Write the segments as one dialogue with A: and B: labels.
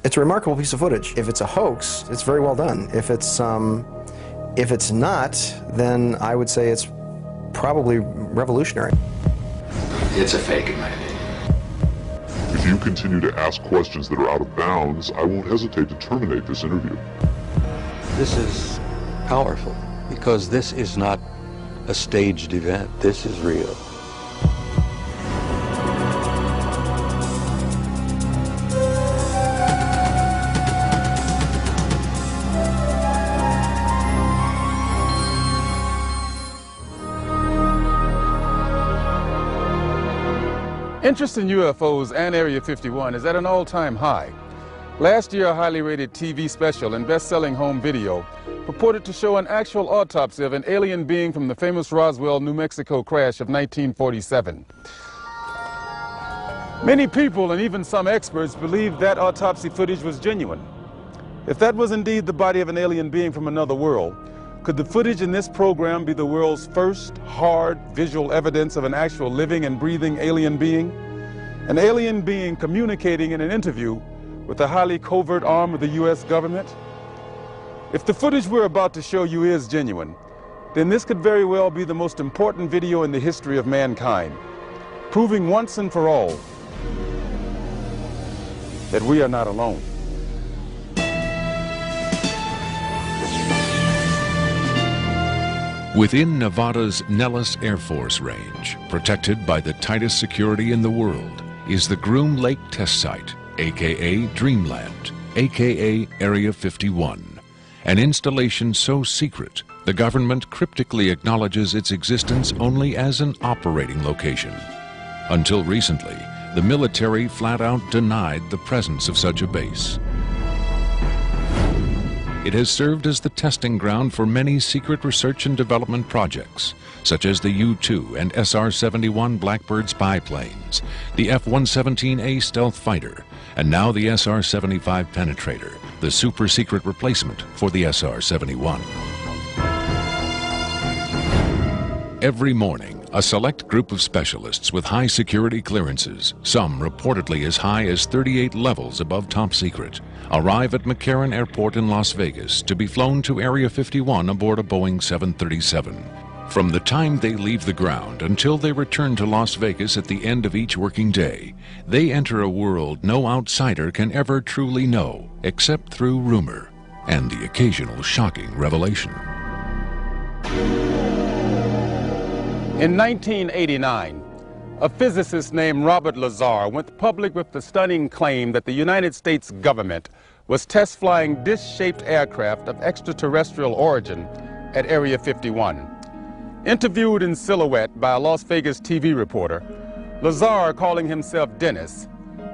A: It's a remarkable piece of footage. If it's a hoax, it's very well done. If it's not, then I would say it's probably revolutionary.
B: It's a fake, in my opinion.
C: If you continue to ask questions that are out of bounds, I won't hesitate to terminate this interview.
D: This is powerful because this is not a staged event. This is real.
E: Interest in UFOs and Area 51 is at an all-time high. Last year, a highly rated TV special and best-selling home video purported to show an actual autopsy of an alien being from the famous Roswell, New Mexico crash of 1947. Many people and even some experts believed that autopsy footage was genuine. If that was indeed the body of an alien being from another world, could the footage in this program be the world's first hard visual evidence of an actual living and breathing alien being? An alien being communicating in an interview with a highly covert arm of the U.S. government? If the footage we're about to show you is genuine, then this could very well be the most important video in the history of mankind, proving once and for all that we are not alone.
F: Within Nevada's Nellis Air Force Range, protected by the tightest security in the world, is the Groom Lake Test Site, aka Dreamland, aka Area 51, an installation so secret the government cryptically acknowledges its existence only as an operating location. Until recently, the military flat out denied the presence of such a base. It has served as the testing ground for many secret research and development projects, such as the U-2 and SR-71 Blackbird spy planes, the F-117A stealth fighter, and now the SR-75 penetrator, the super-secret replacement for the SR-71. Every morning, a select group of specialists with high security clearances, some reportedly as high as 38 levels above top secret, arrive at McCarran Airport in Las Vegas to be flown to Area 51 aboard a Boeing 737. From the time they leave the ground until they return to Las Vegas at the end of each working day, they enter a world no outsider can ever truly know, except through rumor and the occasional shocking revelation.
E: In 1989, a physicist named Robert Lazar went public with the stunning claim that the United States government was test flying dish-shaped aircraft of extraterrestrial origin at Area 51. Interviewed in silhouette by a Las Vegas TV reporter, Lazar, calling himself Dennis,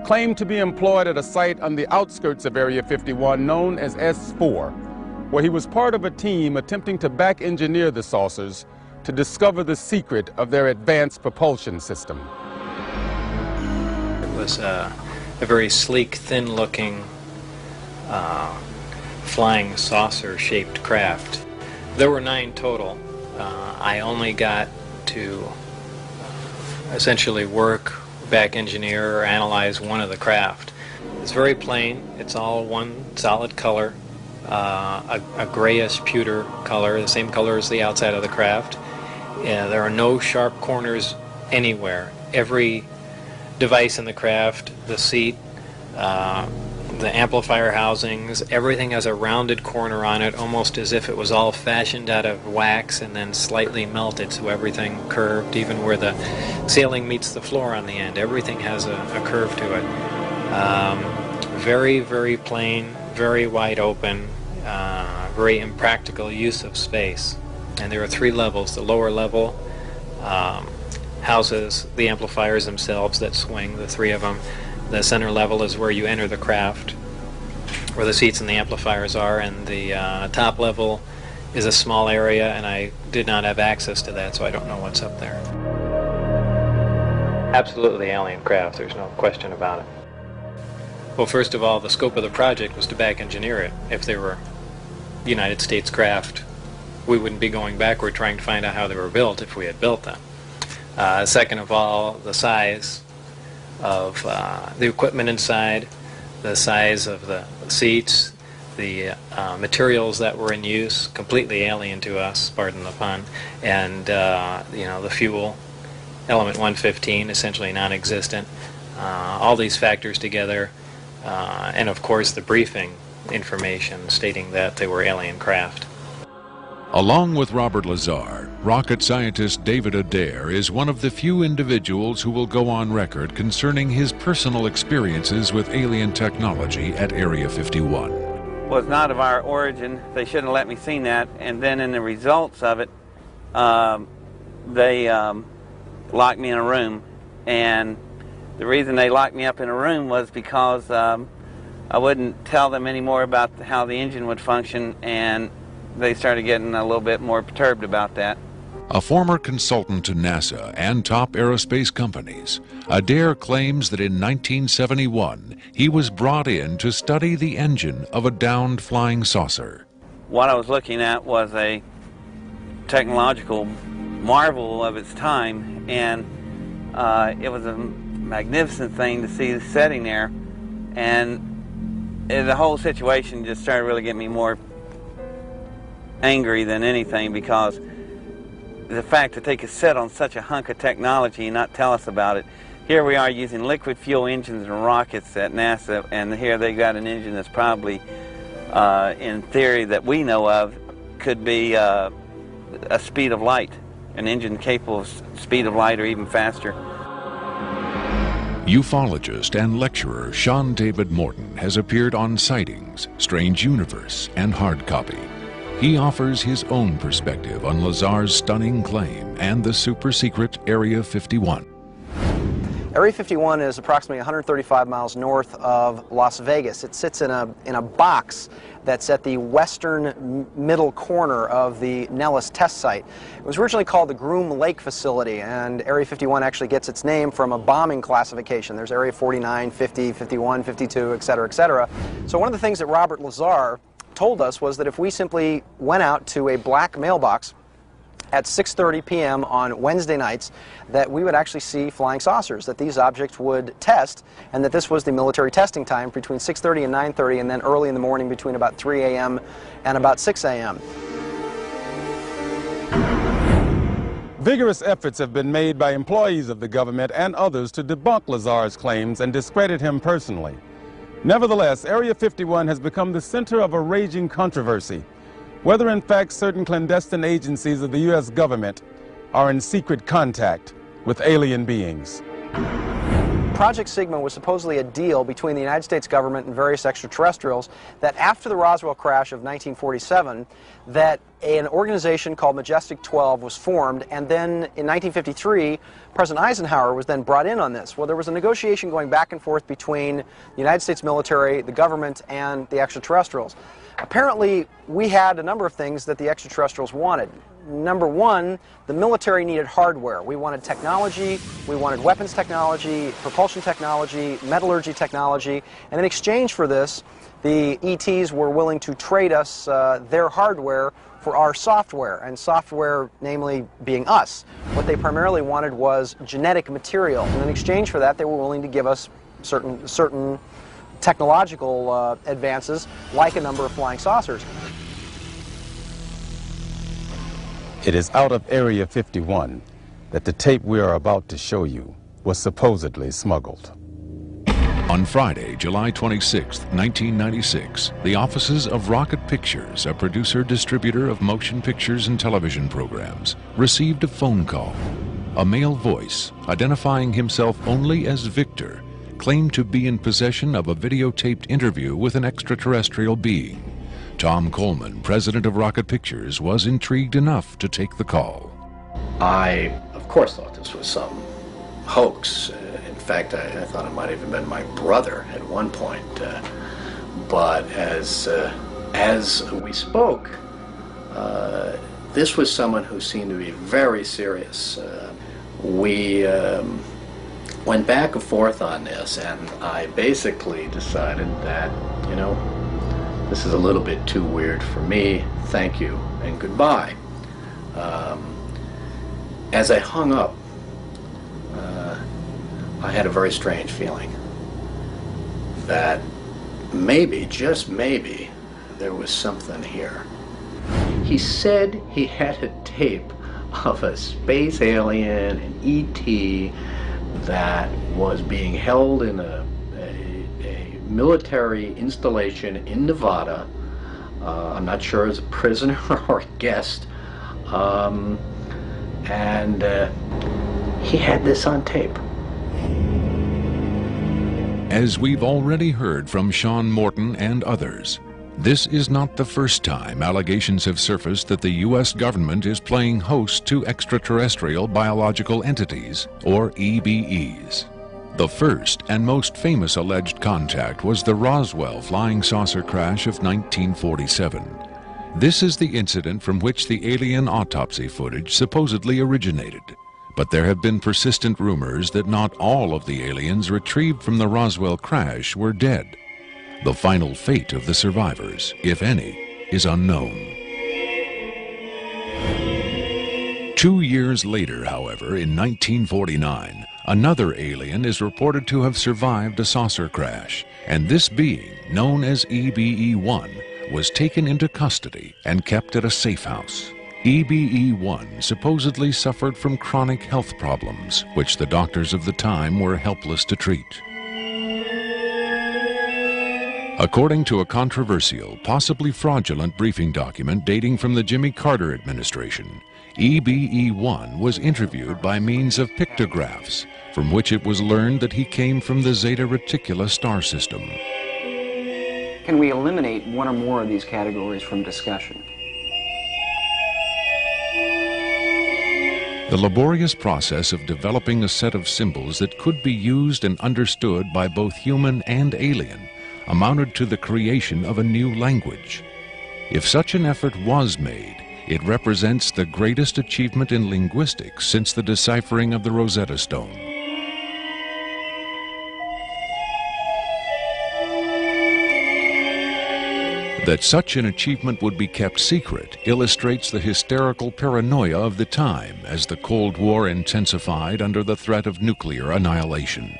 E: claimed to be employed at a site on the outskirts of Area 51 known as S4, where he was part of a team attempting to back-engineer the saucers to discover the secret of their advanced propulsion system.
G: It was a very sleek, thin-looking, flying saucer-shaped craft. There were 9 total. I only got to essentially work, back engineer, or analyze one of the craft. It's very plain. It's all one solid color, a grayish pewter color, the same color as the outside of the craft. There are no sharp corners anywhere. Every device in the craft, the seat, the amplifier housings, everything has a rounded corner on it, almost as if it was all fashioned out of wax and then slightly melted, so everything curved, even where the ceiling meets the floor on the end. Everything has a curve to it. Very, very plain, very wide open, very impractical use of space. And there are 3 levels. The lower level houses the amplifiers themselves that swing, the 3 of them. The center level is where you enter the craft, where the seats and the amplifiers are, and the top level is a small area, and I did not have access to that, so I don't know what's up there. Absolutely alien craft, there's no question about it. Well, first of all, the scope of the project was to back engineer it. If they were United States craft, we wouldn't be going backward trying to find out how they were built if we had built them. Second of all, the size of the equipment inside, the size of the seats, the materials that were in use, completely alien to us, pardon the pun, and the fuel, element 115, essentially non-existent. All these factors together, and of course the briefing information stating that they were alien craft.
F: Along with Robert Lazar, rocket scientist David Adair is one of the few individuals who will go on record concerning his personal experiences with alien technology at Area 51.
H: Was not of our origin. They shouldn't have let me see that. And then in the results of it, they locked me in a room. And the reason they locked me up in a room was because I wouldn't tell them any more about how the engine would function, and they started getting a little bit more perturbed about that.
F: A former consultant to NASA and top aerospace companies, Adair claims that in 1971 he was brought in to study the engine of a downed flying saucer.
H: What I was looking at was a technological marvel of its time, and it was a magnificent thing to see sitting there, and the whole situation just started really getting me more angry than anything, because the fact that they could sit on such a hunk of technology and not tell us about it. Here we are using liquid fuel engines and rockets at NASA, and here they got an engine that's probably, in theory that we know of, could be a speed of light, an engine capable of speed of light or even faster.
F: Ufologist and lecturer Sean David Morton has appeared on Sightings, Strange Universe, and Hard Copy. He offers his own perspective on Lazar's stunning claim and the super-secret Area 51.
A: Area 51 is approximately 135 miles north of Las Vegas. It sits in a box that's at the western middle corner of the Nellis test site. It was originally called the Groom Lake Facility, and Area 51 actually gets its name from a bombing classification. There's Area 49, 50, 51, 52, etc., etc. So one of the things that Robert Lazar told us was that if we simply went out to a black mailbox at 6:30 p.m. on Wednesday nights, that we would actually see flying saucers, that these objects would test, and that this was the military testing time between 6:30 and 9:30, and then early in the morning between about 3 a.m. and about 6 a.m.
E: Vigorous efforts have been made by employees of the government and others to debunk Lazar's claims and discredit him personally. Nevertheless, Area 51 has become the center of a raging controversy, whether in fact certain clandestine agencies of the U.S. government are in secret contact with alien beings.
A: Project Sigma was supposedly a deal between the United States government and various extraterrestrials that after the Roswell crash of 1947, that an organization called Majestic 12 was formed, and then in 1953, President Eisenhower was then brought in on this. Well, there was a negotiation going back and forth between the United States military, the government, and the extraterrestrials. Apparently, we had a number of things that the extraterrestrials wanted. Number one, the military needed hardware. We wanted technology, we wanted weapons technology, propulsion technology, metallurgy technology, and in exchange for this, the ETs were willing to trade us their hardware for our software, and software namely being us. What they primarily wanted was genetic material, and in exchange for that, they were willing to give us certain technological advances, like a number of flying saucers.
E: It is out of Area 51 that the tape we are about to show you was supposedly smuggled.
F: On Friday, July 26, 1996, the offices of Rocket Pictures, a producer-distributor of motion pictures and television programs, received a phone call. A male voice, identifying himself only as Victor, claimed to be in possession of a videotaped interview with an extraterrestrial being. Tom Coleman, president of Rocket Pictures, was intrigued enough to take the call.
B: I, of course, thought this was some hoax. In fact, I thought it might have even been my brother at one point. But as we spoke, this was someone who seemed to be very serious. We went back and forth on this, and I basically decided that, you know, this is a little bit too weird for me. Thank you and goodbye. As I hung up, I had a very strange feeling that maybe, just maybe, there was something here. He said he had a tape of a space alien, an ET, that was being held in a military installation in Nevada. I'm not sure as a prisoner or a guest. And he had this on tape.
F: As we've already heard from Sean Morton and others, this is not the first time allegations have surfaced that the U.S. government is playing host to extraterrestrial biological entities, or EBEs. The first and most famous alleged contact was the Roswell flying saucer crash of 1947. This is the incident from which the alien autopsy footage supposedly originated. But there have been persistent rumors that not all of the aliens retrieved from the Roswell crash were dead. The final fate of the survivors, if any, is unknown. 2 years later, however, in 1949, another alien is reported to have survived a saucer crash, and this being, known as EBE-1, was taken into custody and kept at a safe house. EBE-1 supposedly suffered from chronic health problems, which the doctors of the time were helpless to treat. According to a controversial, possibly fraudulent briefing document dating from the Jimmy Carter administration, EBE-1 was interviewed by means of pictographs, from which it was learned that he came from the Zeta Reticuli star system.
A: Can we eliminate one or more of these categories from discussion?
F: The laborious process of developing a set of symbols that could be used and understood by both human and alien amounted to the creation of a new language. If such an effort was made, it represents the greatest achievement in linguistics since the deciphering of the Rosetta Stone. That such an achievement would be kept secret illustrates the hysterical paranoia of the time as the Cold War intensified under the threat of nuclear annihilation.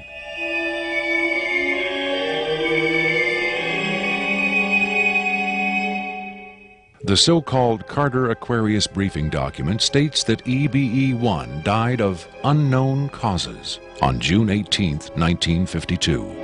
F: The so-called Carter-Aquarius briefing document states that EBE-1 died of unknown causes on June 18, 1952.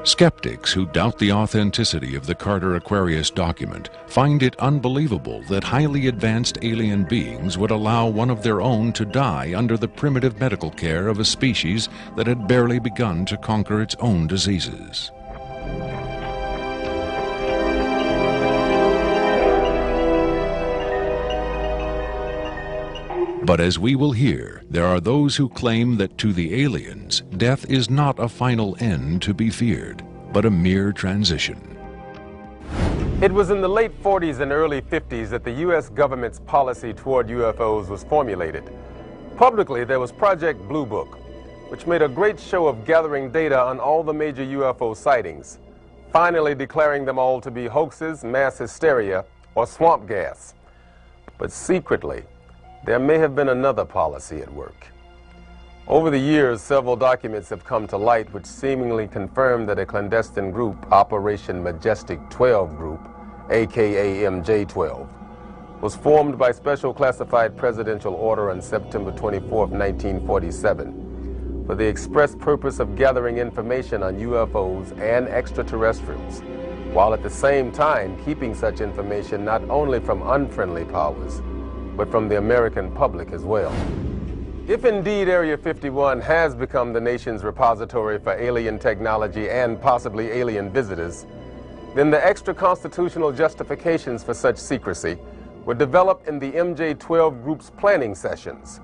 F: Skeptics who doubt the authenticity of the Carter-Aquarius document find it unbelievable that highly advanced alien beings would allow one of their own to die under the primitive medical care of a species that had barely begun to conquer its own diseases. But as we will hear, there are those who claim that to the aliens, death is not a final end to be feared, but a mere transition.
E: It was in the late 40s and early 50s that the U.S. government's policy toward UFOs was formulated. Publicly, there was Project Blue Book, which made a great show of gathering data on all the major UFO sightings, finally declaring them all to be hoaxes, mass hysteria, or swamp gas. But secretly, there may have been another policy at work. Over the years, several documents have come to light which seemingly confirm that a clandestine group, Operation Majestic 12 Group, aka MJ-12, was formed by special classified presidential order on September 24, 1947, for the express purpose of gathering information on UFOs and extraterrestrials, while at the same time keeping such information not only from unfriendly powers, but from the American public as well. If indeed Area 51 has become the nation's repository for alien technology and possibly alien visitors, then the extra-constitutional justifications for such secrecy were developed in the MJ-12 Group's planning sessions.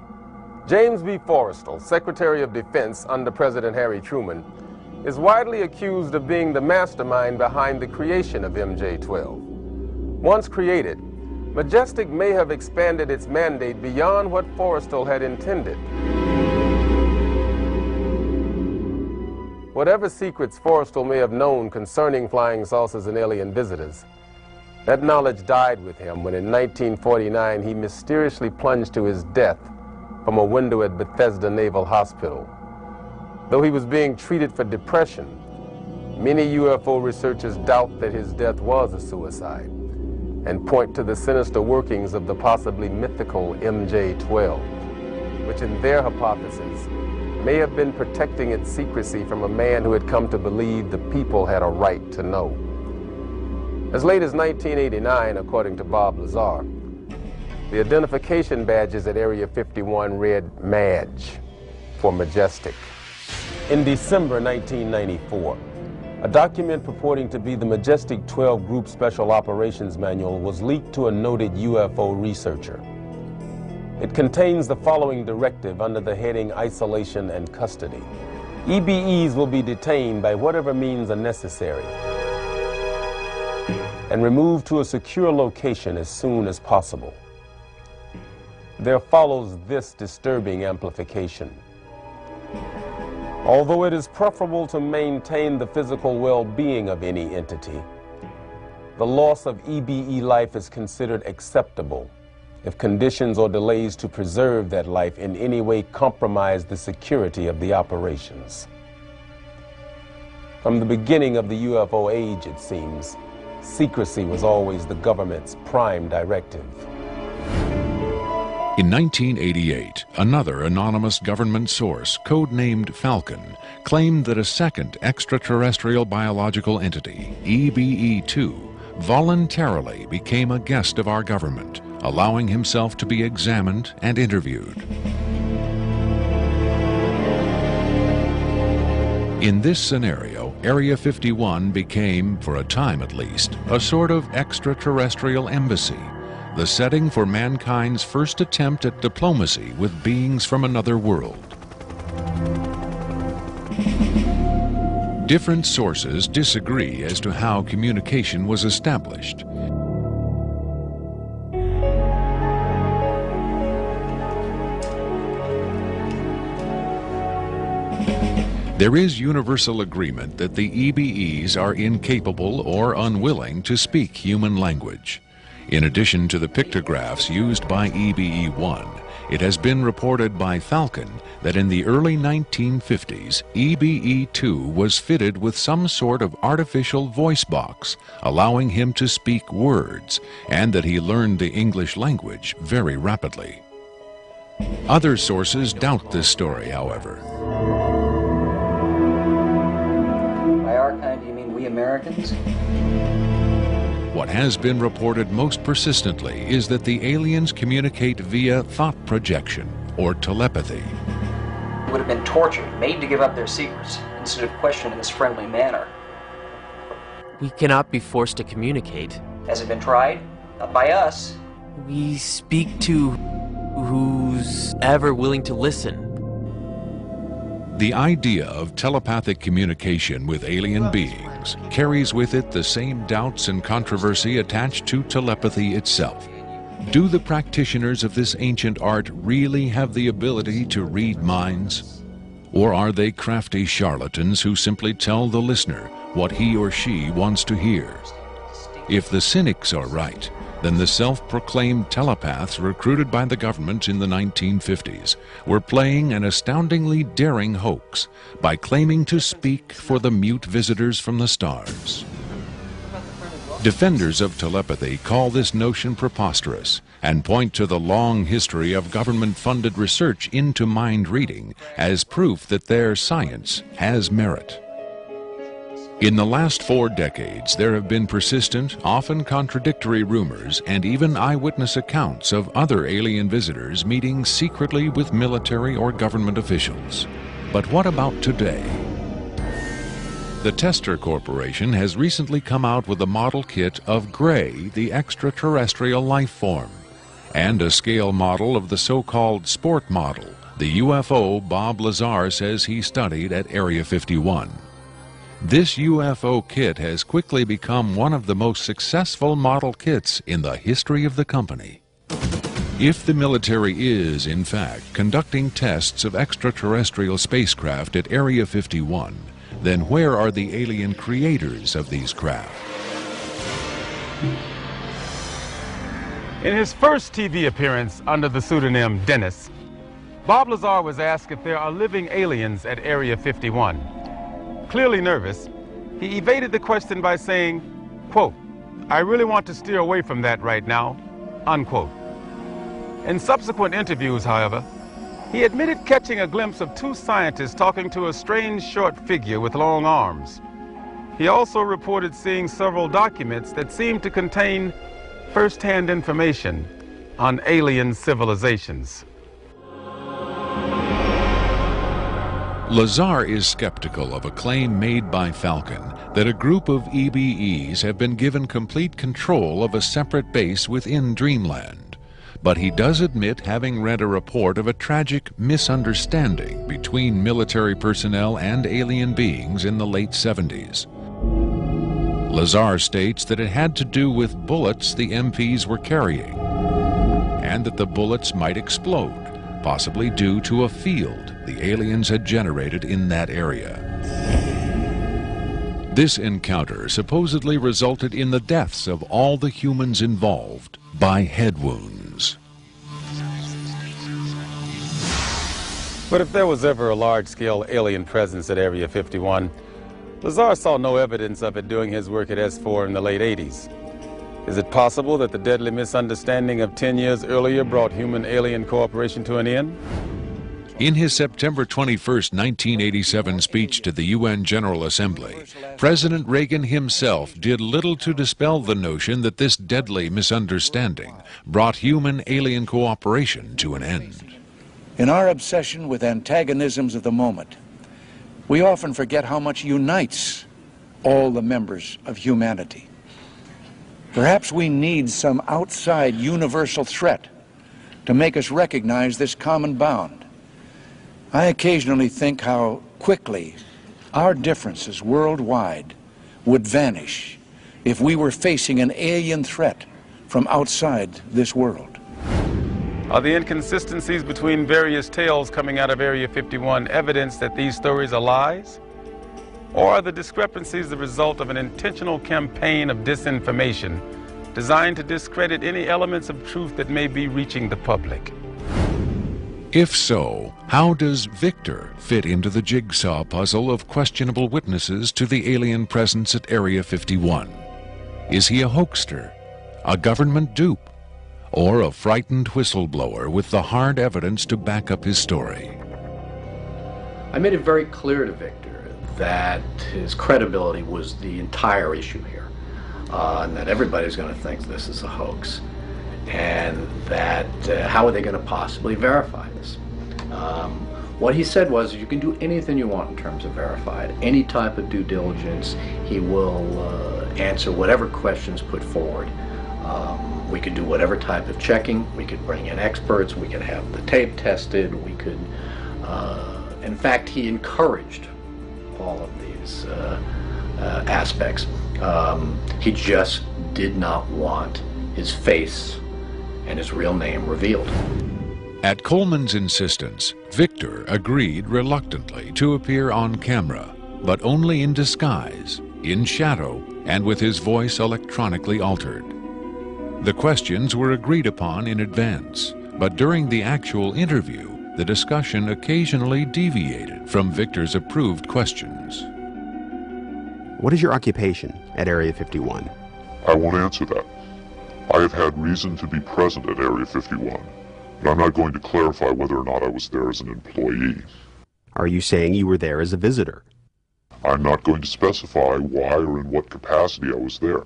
E: James B. Forrestal, Secretary of Defense under President Harry Truman, is widely accused of being the mastermind behind the creation of MJ-12. Once created, Majestic may have expanded its mandate beyond what Forrestal had intended. Whatever secrets Forrestal may have known concerning flying saucers and alien visitors, that knowledge died with him when in 1949 he mysteriously plunged to his death
I: from a window at Bethesda Naval Hospital. Though he was being treated for depression, many UFO researchers doubt that his death was a suicide and point to the sinister workings of the possibly mythical MJ-12, which in their hypothesis may have been protecting its secrecy from a man who had come to believe the people had a right to know. As late as 1989, according to Bob Lazar, the identification badges at Area 51 read MAJ for Majestic. In December 1994, a document purporting to be the Majestic 12 Group Special Operations Manual was leaked to a noted UFO researcher. It contains the following directive under the heading Isolation and Custody. EBEs will be detained by whatever means are necessary and removed to a secure location as soon as possible. There follows this disturbing amplification. Although it is preferable to maintain the physical well-being of any entity, the loss of EBE life is considered acceptable if conditions or delays to preserve that life in any way compromise the security of the operations. From the beginning of the UFO age, it seems, secrecy was always the government's prime directive.
F: In 1988, another anonymous government source, codenamed Falcon, claimed that a second extraterrestrial biological entity, EBE-2, voluntarily became a guest of our government, allowing himself to be examined and interviewed. In this scenario, Area 51 became, for a time at least, a sort of extraterrestrial embassy, the setting for mankind's first attempt at diplomacy with beings from another world. Different sources disagree as to how communication was established. There is universal agreement that the EBEs are incapable or unwilling to speak human language. In addition to the pictographs used by EBE-1, it has been reported by Falcon that in the early 1950s, EBE-2 was fitted with some sort of artificial voice box, allowing him to speak words, and that he learned the English language very rapidly. Other sources doubt this story, however.
A: By our kind, do you mean we Americans?
F: What has been reported most persistently is that the aliens communicate via thought projection, or telepathy.
A: Would have been tortured, made to give up their secrets, instead of questioned in this friendly manner.
J: We cannot be forced to communicate.
A: Has it been tried? Not by us.
J: We speak to who's ever willing to listen.
F: The idea of telepathic communication with alien beings carries with it the same doubts and controversy attached to telepathy itself. Do the practitioners of this ancient art really have the ability to read minds? Or are they crafty charlatans who simply tell the listener what he or she wants to hear? If the cynics are right, then the self-proclaimed telepaths recruited by the government in the 1950s were playing an astoundingly daring hoax by claiming to speak for the mute visitors from the stars. Defenders of telepathy call this notion preposterous and point to the long history of government-funded research into mind reading as proof that their science has merit. In the last 4 decades, there have been persistent, often contradictory rumors and even eyewitness accounts of other alien visitors meeting secretly with military or government officials. But what about today? The Tester Corporation has recently come out with a model kit of Gray, the extraterrestrial life form, and a scale model of the so-called sport model, the UFO Bob Lazar says he studied at Area 51. This UFO kit has quickly become one of the most successful model kits in the history of the company. If the military is, in fact, conducting tests of extraterrestrial spacecraft at Area 51, then where are the alien creators of these craft?
E: In his first TV appearance under the pseudonym Dennis, Bob Lazar was asked if there are living aliens at Area 51. Clearly nervous, he evaded the question by saying, quote, "I really want to steer away from that right now," unquote. In subsequent interviews, however, he admitted catching a glimpse of two scientists talking to a strange short figure with long arms. He also reported seeing several documents that seemed to contain first-hand information on alien civilizations.
F: Lazar is skeptical of a claim made by Falcon that a group of EBEs have been given complete control of a separate base within Dreamland. But he does admit having read a report of a tragic misunderstanding between military personnel and alien beings in the late 70s. Lazar states that it had to do with bullets the MPs were carrying, and that the bullets might explode, possibly due to a field the aliens had generated in that area. This encounter supposedly resulted in the deaths of all the humans involved by head wounds.
E: But if there was ever a large-scale alien presence at Area 51, Lazar saw no evidence of it doing his work at S4 in the late 80s. Is it possible that the deadly misunderstanding of 10 years earlier brought human-alien cooperation to an end?
F: In his September 21, 1987 speech to the UN General Assembly, President Reagan himself did little to dispel the notion that this deadly misunderstanding brought human-alien cooperation to an end.
K: In our obsession with antagonisms of the moment, we often forget how much unites all the members of humanity. Perhaps we need some outside universal threat to make us recognize this common bound. I occasionally think how quickly our differences worldwide would vanish if we were facing an alien threat from outside this world.
E: Are the inconsistencies between various tales coming out of Area 51 evidence that these stories are lies? Or are the discrepancies the result of an intentional campaign of disinformation designed to discredit any elements of truth that may be reaching the public?
F: If so, how does Victor fit into the jigsaw puzzle of questionable witnesses to the alien presence at Area 51? Is he a hoaxer, a government dupe, or a frightened whistleblower with the hard evidence to back up his story?
B: I made it very clear to Victor that his credibility was the entire issue here, and that everybody's going to think this is a hoax, and that how are they going to possibly verify this? What he said was, you can do anything you want in terms of verified, any type of due diligence. He will answer whatever questions put forward. We could do whatever type of checking. We could bring in experts. We could have the tape tested. We could, in fact, he encouraged all of these aspects. He just did not want his face and his real name revealed.
F: At Coleman's insistence, Victor agreed reluctantly to appear on camera, but only in disguise, in shadow, and with his voice electronically altered. The questions were agreed upon in advance, but during the actual interview, the discussion occasionally deviated from Victor's approved questions.
L: What is your occupation at Area 51?
C: I won't answer that. I have had reason to be present at Area 51, but I'm not going to clarify whether or not I was there as an employee.
L: Are you saying you were there as a visitor?
C: I'm not going to specify why or in what capacity I was there,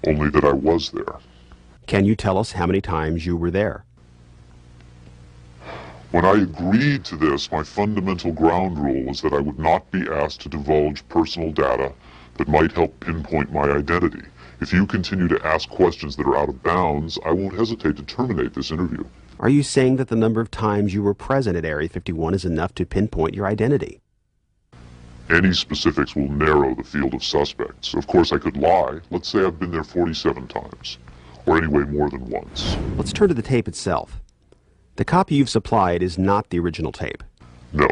C: only that I was there.
L: Can you tell us how many times you were there?
C: When I agreed to this, my fundamental ground rule was that I would not be asked to divulge personal data that might help pinpoint my identity. If you continue to ask questions that are out of bounds, I won't hesitate to terminate this interview.
L: Are you saying that the number of times you were present at Area 51 is enough to pinpoint your identity?
C: Any specifics will narrow the field of suspects. Of course, I could lie. Let's say I've been there 47 times, or anyway more than once.
L: Let's turn to the tape itself. The copy you've supplied is not the original tape.
C: No.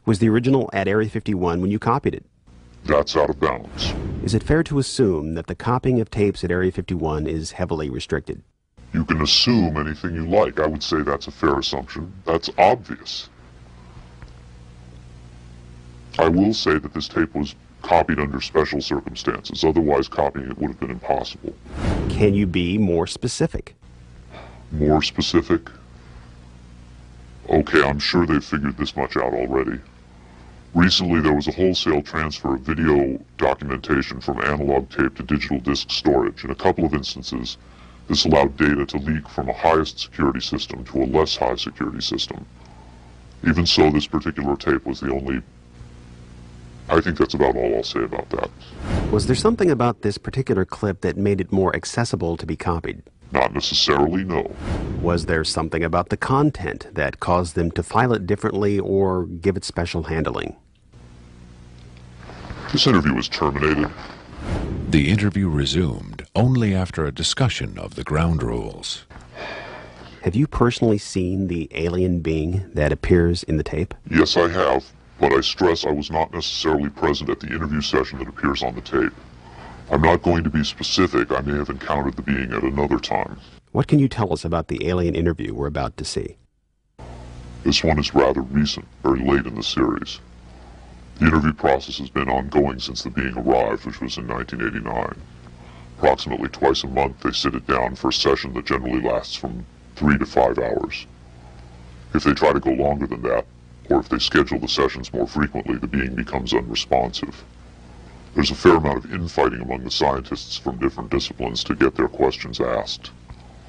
L: Was the original at Area 51 when you copied it?
C: That's out of bounds.
L: Is it fair to assume that the copying of tapes at Area 51 is heavily restricted?
C: You can assume anything you like. I would say that's a fair assumption. That's obvious. I will say that this tape was copied under special circumstances. Otherwise, copying it would have been impossible.
L: Can you be more specific?
C: More specific? Okay, I'm sure they've figured this much out already. Recently, there was a wholesale transfer of video documentation from analog tape to digital disk storage. In a couple of instances, this allowed data to leak from a highest security system to a less high security system. Even so, this particular tape was the only... I think that's about all I'll say about that.
L: Was there something about this particular clip that made it more accessible to be copied?
C: Not necessarily, no.
L: Was there something about the content that caused them to file it differently or give it special handling?
C: This interview was terminated.
F: The interview resumed only after a discussion of the ground rules.
L: Have you personally seen the alien being that appears in the tape?
C: Yes, I have, but I stress I was not necessarily present at the interview session that appears on the tape. I'm not going to be specific. I may have encountered the being at another time.
L: What can you tell us about the alien interview we're about to see?
C: This one is rather recent, very late in the series. The interview process has been ongoing since the being arrived, which was in 1989. Approximately twice a month, they sit it down for a session that generally lasts from 3 to 5 hours. If they try to go longer than that, or if they schedule the sessions more frequently, the being becomes unresponsive. There's a fair amount of infighting among the scientists from different disciplines to get their questions asked.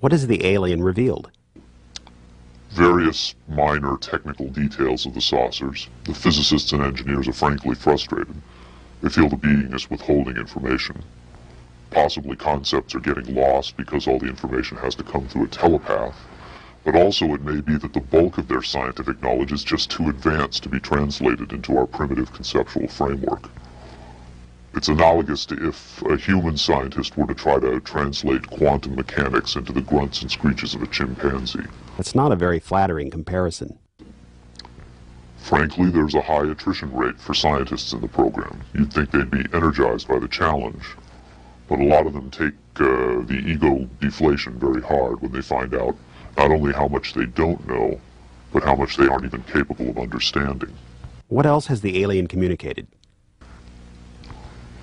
L: What has the alien revealed?
C: Various minor technical details of the saucers. The physicists and engineers are frankly frustrated. They feel the being is withholding information. Possibly concepts are getting lost because all the information has to come through a telepath. But also it may be that the bulk of their scientific knowledge is just too advanced to be translated into our primitive conceptual framework. It's analogous to if a human scientist were to try to translate quantum mechanics into the grunts and screeches of a chimpanzee.
L: That's not a very flattering comparison.
C: Frankly, there's a high attrition rate for scientists in the program. You'd think they'd be energized by the challenge, but a lot of them take the ego deflation very hard when they find out not only how much they don't know, but how much they aren't even capable of understanding.
L: What else has the alien communicated?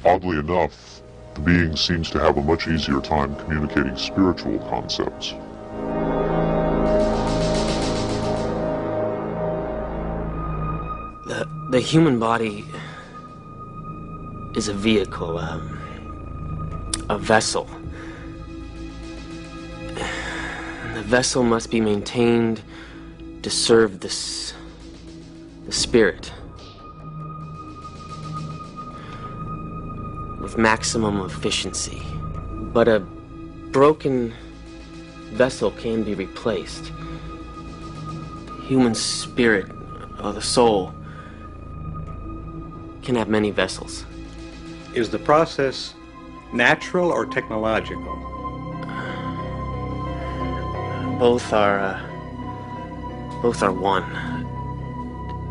C: Oddly enough, the being seems to have a much easier time communicating spiritual concepts.
M: The human body is a vehicle, a vessel. The vessel must be maintained to serve the spirit with maximum efficiency. But a broken vessel can be replaced. The human spirit, or the soul, can have many vessels.
N: Is the process natural or technological?
M: Both are one.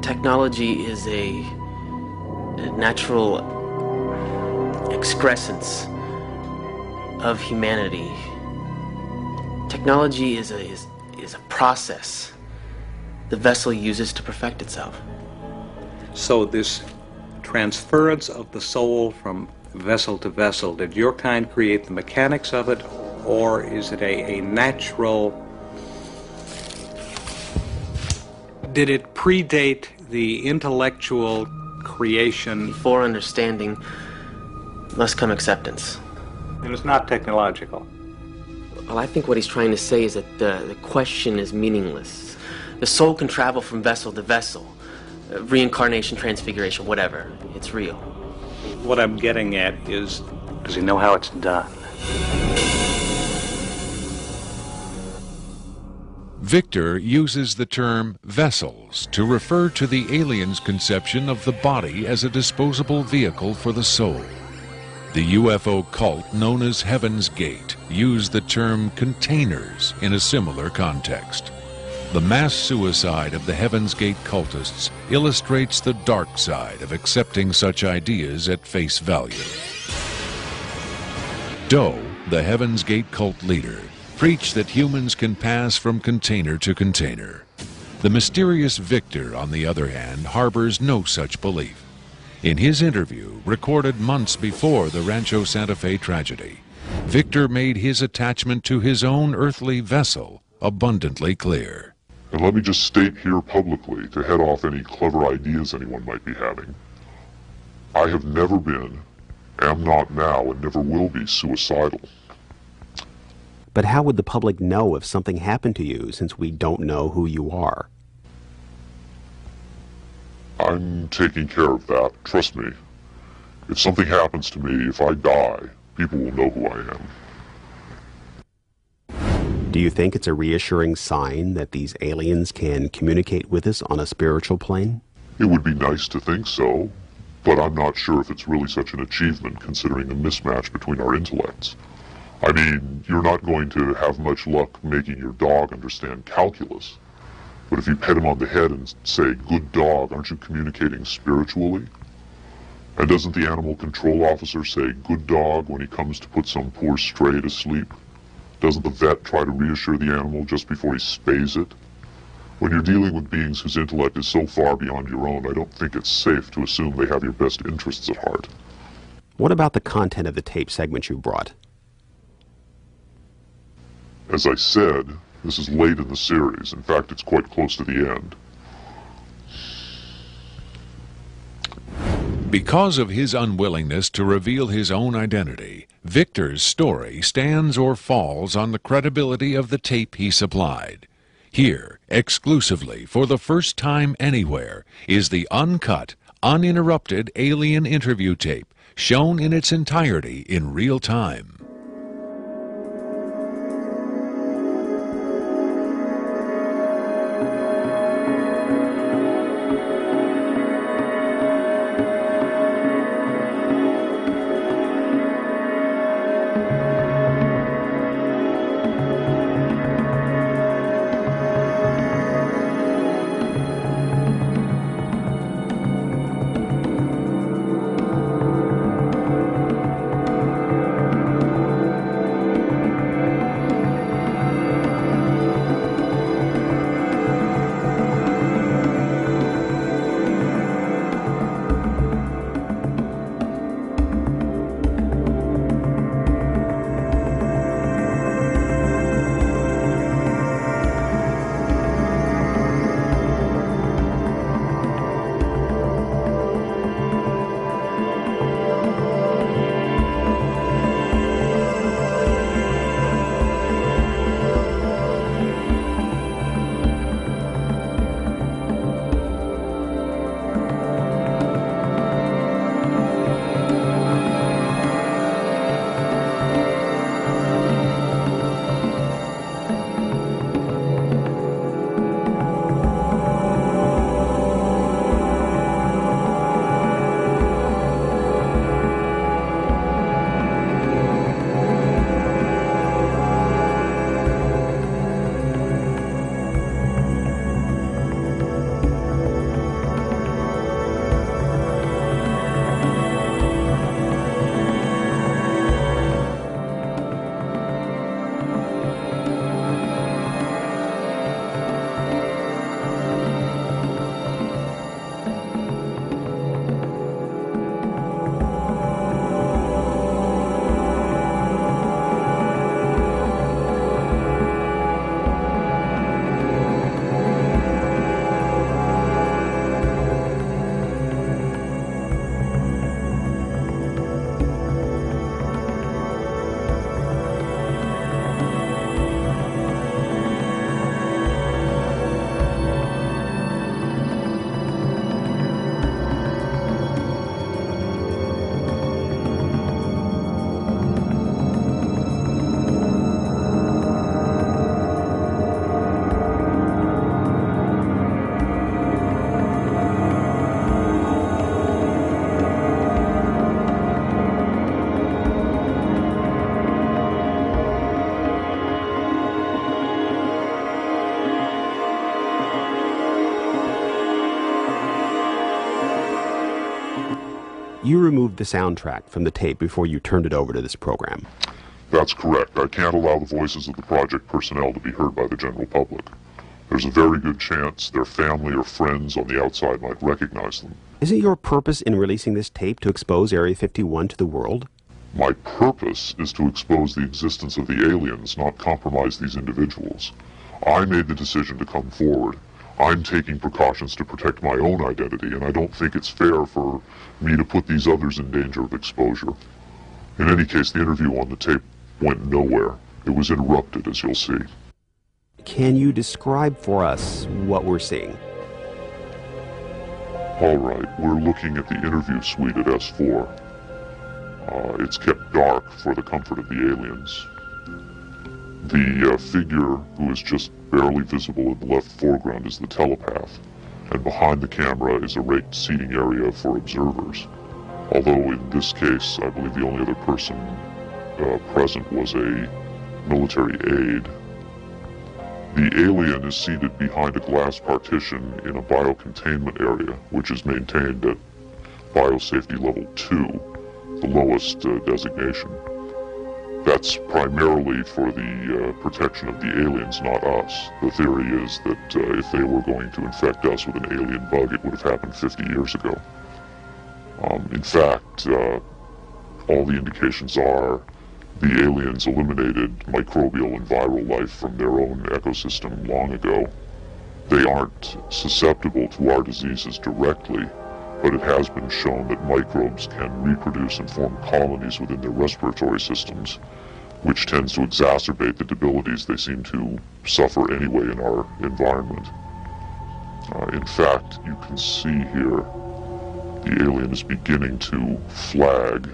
M: Technology is a natural excrescence of humanity. Technology is a process the vessel uses to perfect itself.
N: So this transference of the soul from vessel to vessel, did your kind create the mechanics of it, or is it a natural... Did it predate the intellectual creation?
M: Before understanding must come acceptance.
N: And it's not technological.
M: Well, I think what he's trying to say is that the question is meaningless. The soul can travel from vessel to vessel. Reincarnation, transfiguration, whatever. It's real.
N: What I'm getting at is, does he know how it's done?
F: Victor uses the term vessels to refer to the alien's conception of the body as a disposable vehicle for the soul. The UFO cult known as Heaven's Gate used the term containers in a similar context. The mass suicide of the Heaven's Gate cultists illustrates the dark side of accepting such ideas at face value. Doe, the Heaven's Gate cult leader, preach that humans can pass from container to container. The mysterious Victor, on the other hand, harbors no such belief. In his interview, recorded months before the Rancho Santa Fe tragedy, Victor made his attachment to his own earthly vessel abundantly clear.
C: And let me just state here publicly, to head off any clever ideas anyone might be having, I have never been, am not now, and never will be suicidal.
L: But how would the public know if something happened to you, since we don't know who you are?
C: I'm taking care of that, trust me. If something happens to me, if I die, people will know who I am.
L: Do you think it's a reassuring sign that these aliens can communicate with us on a spiritual plane?
C: It would be nice to think so, but I'm not sure if it's really such an achievement considering the mismatch between our intellects. I mean, you're not going to have much luck making your dog understand calculus. But if you pet him on the head and say, "Good dog," aren't you communicating spiritually? And doesn't the animal control officer say, "Good dog," when he comes to put some poor stray to sleep? Doesn't the vet try to reassure the animal just before he spays it? When you're dealing with beings whose intellect is so far beyond your own, I don't think it's safe to assume they have your best interests at heart.
L: What about the content of the tape segment you brought?
C: As I said, this is late in the series. In fact, it's quite close to the end.
F: Because of his unwillingness to reveal his own identity, Victor's story stands or falls on the credibility of the tape he supplied. Here, exclusively, for the first time anywhere, is the uncut, uninterrupted alien interview tape, shown in its entirety in real time.
L: You removed the soundtrack from the tape before you turned it over to this program.
C: That's correct. I can't allow the voices of the project personnel to be heard by the general public. There's a very good chance their family or friends on the outside might recognize them.
L: Is it your purpose in releasing this tape to expose Area 51 to the world?
C: My purpose is to expose the existence of the aliens, not compromise these individuals. I made the decision to come forward. I'm taking precautions to protect my own identity, and I don't think it's fair for me to put these others in danger of exposure. In any case, the interview on the tape went nowhere. It was interrupted, as you'll see.
L: Can you describe for us what we're seeing?
C: All right, we're looking at the interview suite at S4. It's kept dark for the comfort of the aliens. The figure who is just barely visible in the left foreground is the telepath, and behind the camera is a raked seating area for observers. Although in this case, I believe the only other person present was a military aide. The alien is seated behind a glass partition in a biocontainment area, which is maintained at biosafety level 2, the lowest designation. That's primarily for the protection of the aliens, not us. The theory is that if they were going to infect us with an alien bug, it would have happened 50 years ago. In fact, all the indications are the aliens eliminated microbial and viral life from their own ecosystem long ago. They aren't susceptible to our diseases directly, but it has been shown that microbes can reproduce and form colonies within their respiratory systems, which tends to exacerbate the debilities they seem to suffer anyway in our environment. In fact, you can see here the alien is beginning to flag.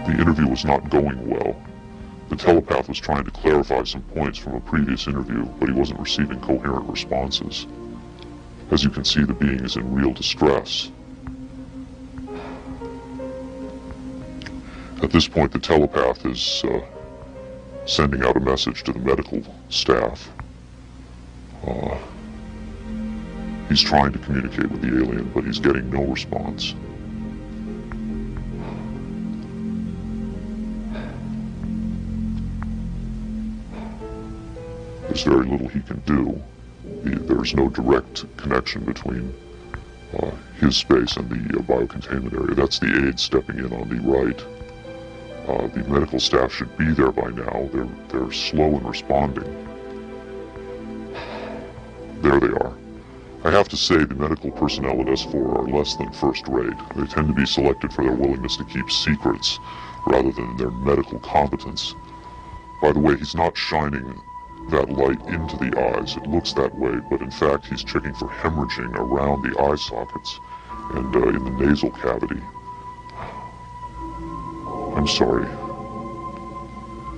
C: The interview was not going well. The telepath was trying to clarify some points from a previous interview, but he wasn't receiving coherent responses. As you can see, the being is in real distress. At this point, the telepath is sending out a message to the medical staff. He's trying to communicate with the alien, but he's getting no response. There's very little he can do. There's no direct connection between his space and the biocontainment area. That's the aide stepping in on the right. The medical staff should be there by now. They're slow in responding. There they are. I have to say the medical personnel at S4 are less than first rate. They tend to be selected for their willingness to keep secrets rather than their medical competence. By the way, he's not shining that light into the eyes. It looks that way, but in fact he's checking for hemorrhaging around the eye sockets and in the nasal cavity. I'm sorry.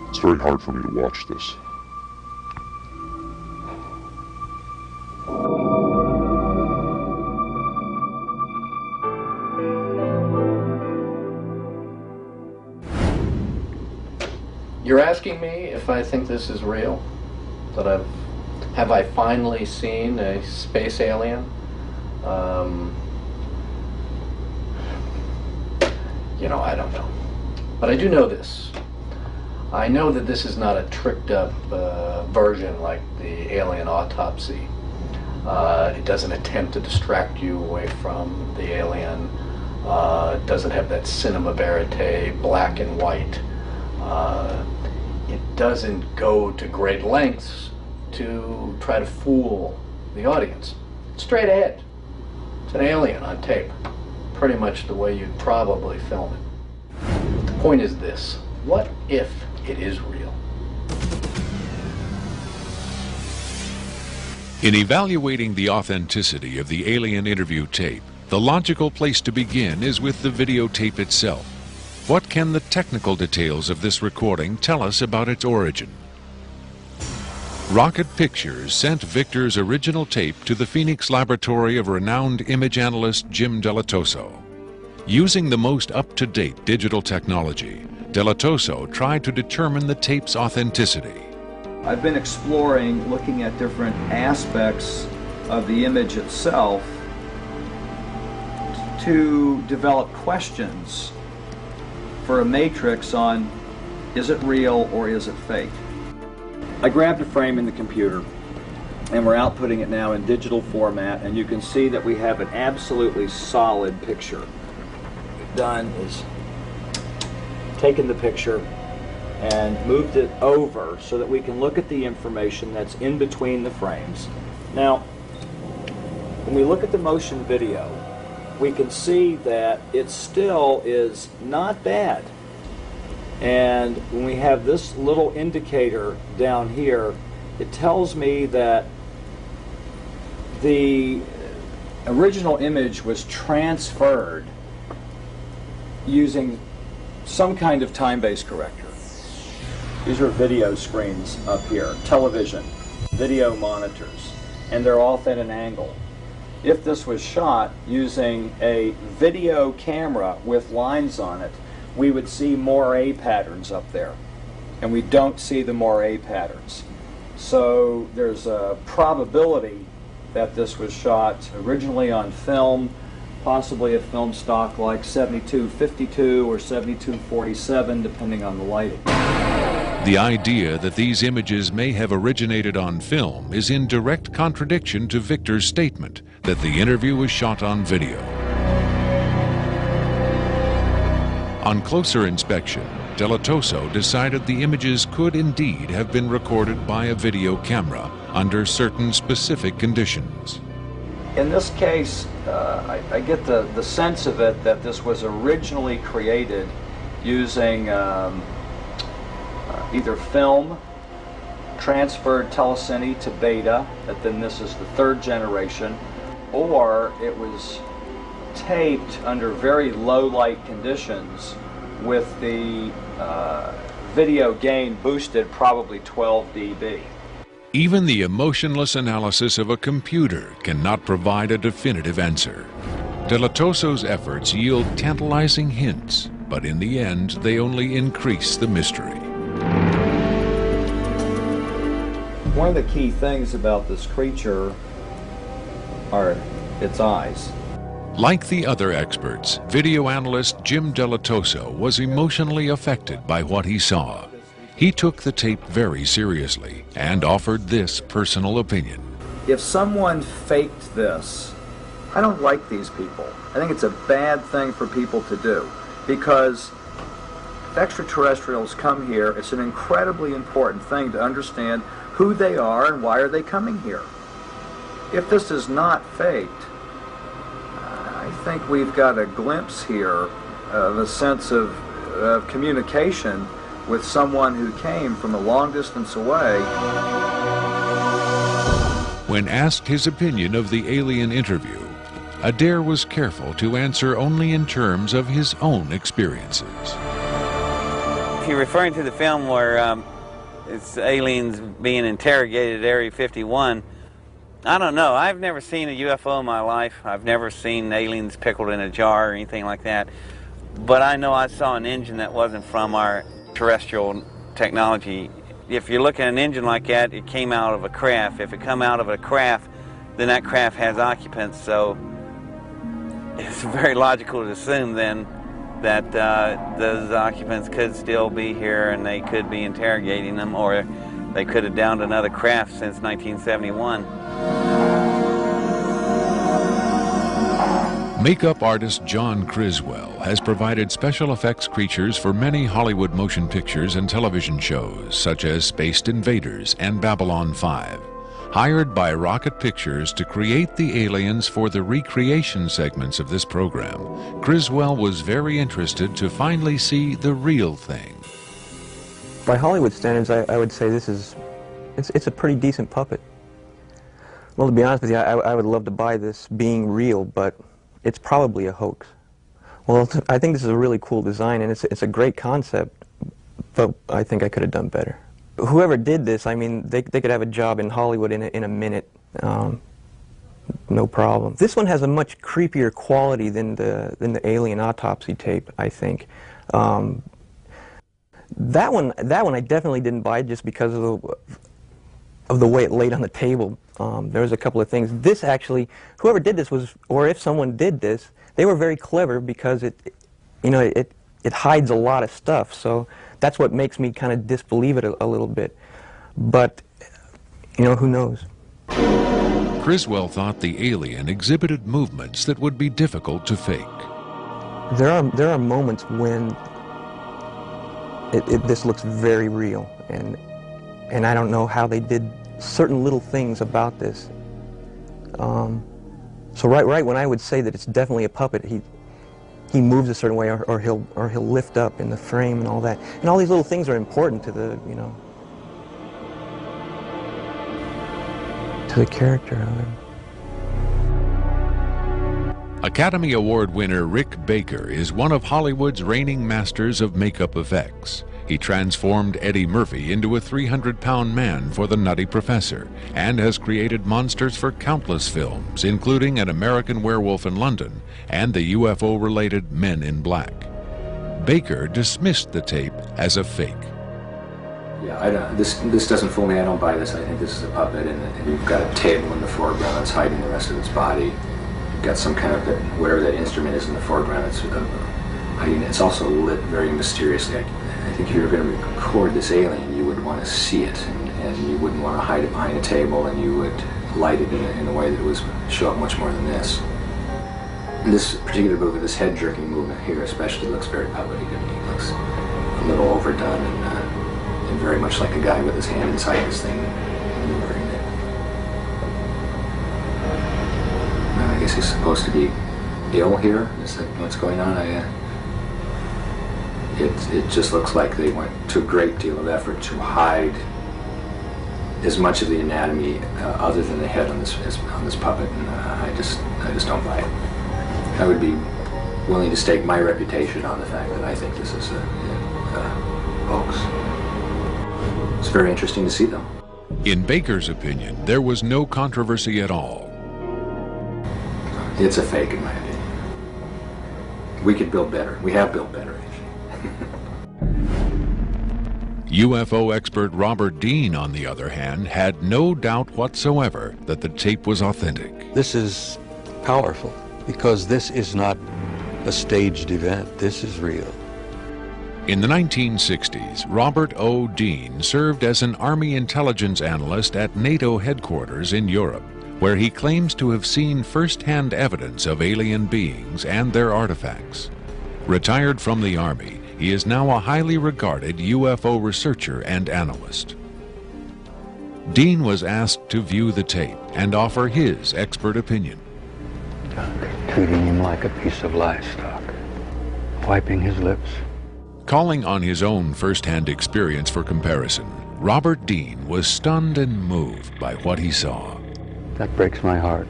C: It's very hard for me to watch this.
B: You're asking me if I think this is real? That have I finally seen a space alien? You know, I don't know. But I do know this. I know that this is not a tricked up version like the alien autopsy. It doesn't attempt to distract you away from the alien. It doesn't have that cinema verite, black and white. It doesn't go to great lengths to try to fool the audience. It's straight ahead. It's an alien on tape. Pretty much the way you'd probably film it. The point is this: what if it is real?
F: In evaluating the authenticity of the alien interview tape, the logical place to begin is with the videotape itself. What can the technical details of this recording tell us about its origin? Rocket Pictures sent Victor's original tape to the Phoenix laboratory of renowned image analyst Jim Delatoso. Using the most up-to-date digital technology, Delatoso tried to determine the tape's authenticity.
O: I've been exploring, looking at different aspects of the image itself to develop questions for a matrix on is it real or is it fake. I grabbed a frame in the computer and we're outputting it now in digital format, and you can see that we have an absolutely solid picture. What we've done is taken the picture and moved it over so that we can look at the information that's in between the frames. Now, when we look at the motion video, we can see that it still is not bad. And when we have this little indicator down here, it tells me that the original image was transferred using some kind of time-based corrector. These are video screens up here, television, video monitors, and they're off at an angle. If this was shot using a video camera with lines on it, we would see moire patterns up there, and we don't see the moire patterns. So there's a probability that this was shot originally on film, possibly a film stock like 7252 or 7247, depending on the lighting.
F: The idea that these images may have originated on film is in direct contradiction to Victor's statement that the interview was shot on video. On closer inspection, Delatoso decided the images could indeed have been recorded by a video camera under certain specific conditions.
O: In this case, I get the sense of it that this was originally created using either film, transferred telecine to beta, that then this is the third generation, or it was taped under very low light conditions with the video gain boosted probably 12 dB.
F: Even the emotionless analysis of a computer cannot provide a definitive answer. Delatoso's efforts yield tantalizing hints, but in the end they only increase the mystery.
O: One of the key things about this creature are its eyes.
F: Like the other experts, video analyst Jim Delatoso was emotionally affected by what he saw. He took the tape very seriously and offered this personal opinion.
O: If someone faked this, I don't like these people. I think it's a bad thing for people to do, because if extraterrestrials come here, it's an incredibly important thing to understand who they are and why are they coming here. If this is not faked, I think we've got a glimpse here of a sense of communication with someone who came from a long distance away.
F: When asked his opinion of the alien interview, Adair was careful to answer only in terms of his own experiences.
H: If you're referring to the film where it's aliens being interrogated at Area 51, I don't know. I've never seen a UFO in my life. I've never seen aliens pickled in a jar or anything like that. But I know I saw an engine that wasn't from our terrestrial technology. If you look at an engine like that, it came out of a craft. If it come out of a craft, then that craft has occupants. So it's very logical to assume then that those occupants could still be here and they could be interrogating them, or they could have downed another craft since 1971.
F: Makeup artist John Criswell has provided special effects creatures for many Hollywood motion pictures and television shows, such as Spaced Invaders and Babylon 5. Hired by Rocket Pictures to create the aliens for the recreation segments of this program, Criswell was very interested to finally see the real thing.
P: By Hollywood standards, I would say it's a pretty decent puppet. Well, to be honest with you, I would love to buy this being real, but it's probably a hoax. Well, I think this is a really cool design, and it's a great concept, but I think I could have done better. Whoever did this, I mean, they could have a job in Hollywood in a minute, no problem. This one has a much creepier quality than the alien autopsy tape, I think. That one I definitely didn't buy just because of the way it laid on the table. There was a couple of things. This actually, whoever did this was, or if someone did this, they were very clever because it it hides a lot of stuff, so that's what makes me kind of disbelieve it a little bit. But, you know, who knows?
F: Criswell thought the alien exhibited movements that would be difficult to fake.
P: There are moments when this looks very real, and I don't know how they did certain little things about this. So right when I would say that it's definitely a puppet, he moves a certain way, or he'll lift up in the frame and all that, and all these little things are important to the, you know, to the character of him.
F: Academy Award winner Rick Baker is one of Hollywood's reigning masters of makeup effects. He transformed Eddie Murphy into a 300-pound man for The Nutty Professor and has created monsters for countless films, including An American Werewolf in London and the UFO-related Men in Black. Baker dismissed the tape as a fake.
Q: Yeah, this doesn't fool me. I don't buy this. I think this is a puppet, and you've got a table in the foreground that's hiding the rest of its body. You've got some kind of, whatever that instrument is in the foreground, it's hiding. It's also lit very mysteriously. I think if you were going to record this alien, you would want to see it, and you wouldn't want to hide it behind a table, and you would light it in a way that would show up much more than this. This particular movement, this head-jerking movement here especially, looks very puppety to me. It looks a little overdone and very much like a guy with his hand inside this thing maneuvering it. I guess he's supposed to be ill here. Is that what's going on? It just looks like they went to a great deal of effort to hide as much of the anatomy other than the head on this puppet, and I just don't buy it. I would be willing to stake my reputation on the fact that I think this is a hoax. It's very interesting to see, though.
F: In Baker's opinion, there was no controversy at all.
Q: It's a fake, in my opinion. We could build better. We have built better.
F: UFO expert Robert Dean, on the other hand, had no doubt whatsoever that the tape was authentic.
D: This is powerful because this is not a staged event. This is real.
F: In the 1960s, Robert O. Dean served as an Army intelligence analyst at NATO headquarters in Europe, where he claims to have seen first-hand evidence of alien beings and their artifacts. Retired from the Army, he is now a highly regarded UFO researcher and analyst. Dean was asked to view the tape and offer his expert opinion.
D: Treating him like a piece of livestock, wiping his lips.
F: Calling on his own first-hand experience for comparison, Robert Dean was stunned and moved by what he saw.
D: That breaks my heart.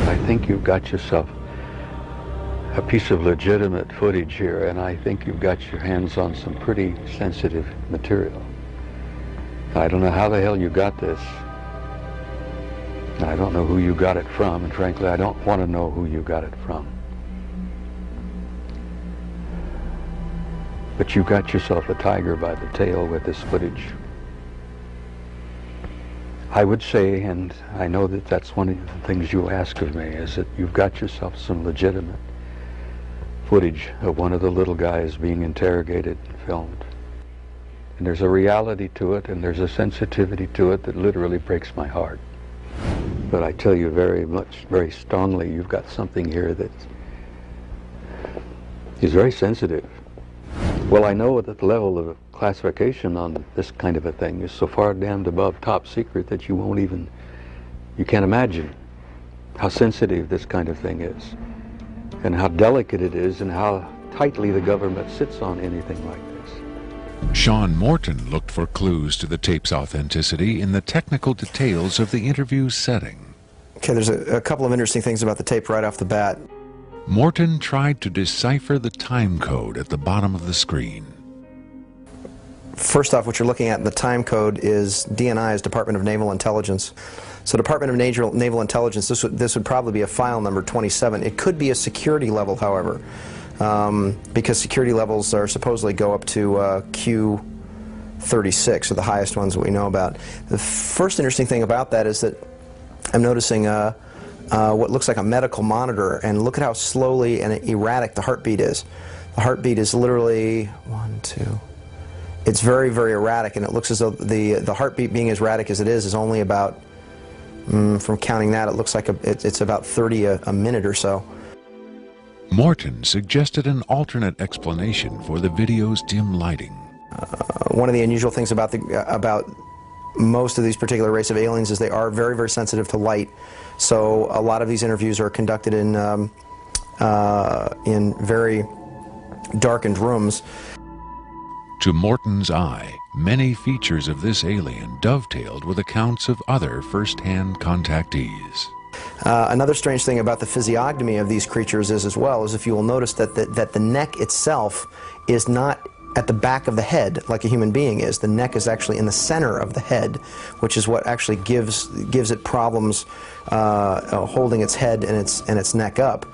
D: I think you've got yourself a piece of legitimate footage here, and I think you've got your hands on some pretty sensitive material. I don't know how the hell you got this. I don't know who you got it from, and frankly, I don't want to know who you got it from. But you got yourself a tiger by the tail with this footage. I would say, and I know that that's one of the things you ask of me, is that you've got yourself some legitimate footage of one of the little guys being interrogated and filmed. And there's a reality to it, and there's a sensitivity to it that literally breaks my heart. But I tell you very strongly, you've got something here that is very sensitive. Well, I know that the level of classification on this kind of a thing is so far damned above top secret that you can't imagine how sensitive this kind of thing is, and how delicate it is, and how tightly the government sits on anything like this.
F: Sean Morton looked for clues to the tape's authenticity in the technical details of the interview's setting.
A: Okay, there's a couple of interesting things about the tape right off the bat.
F: Morton tried to decipher the time code at the bottom of the screen.
A: First off, what you're looking at in the time code is DNI's Department of Naval Intelligence. So Department of Naval Intelligence, this would probably be a file number 27. It could be a security level, however, because security levels are supposedly go up to Q36, or the highest ones that we know about. The first interesting thing about that is that I'm noticing what looks like a medical monitor, and look at how slowly and erratic the heartbeat is. The heartbeat is literally 1, 2. It's very, very erratic, and it looks as though the heartbeat being as erratic as it is only about, from counting that, it looks like it's about 30 a minute or so.
F: Morton suggested an alternate explanation for the video's dim lighting.
A: One of the unusual things about most of these particular race of aliens is they are very, very sensitive to light. So a lot of these interviews are conducted in very darkened rooms.
F: To Morton's eye, many features of this alien dovetailed with accounts of other first-hand contactees.
A: Another strange thing about the physiognomy of these creatures is, as well, is if you will notice that the neck itself is not at the back of the head like a human being is. The neck is actually in the center of the head, which is what actually gives it problems holding its head and its neck up.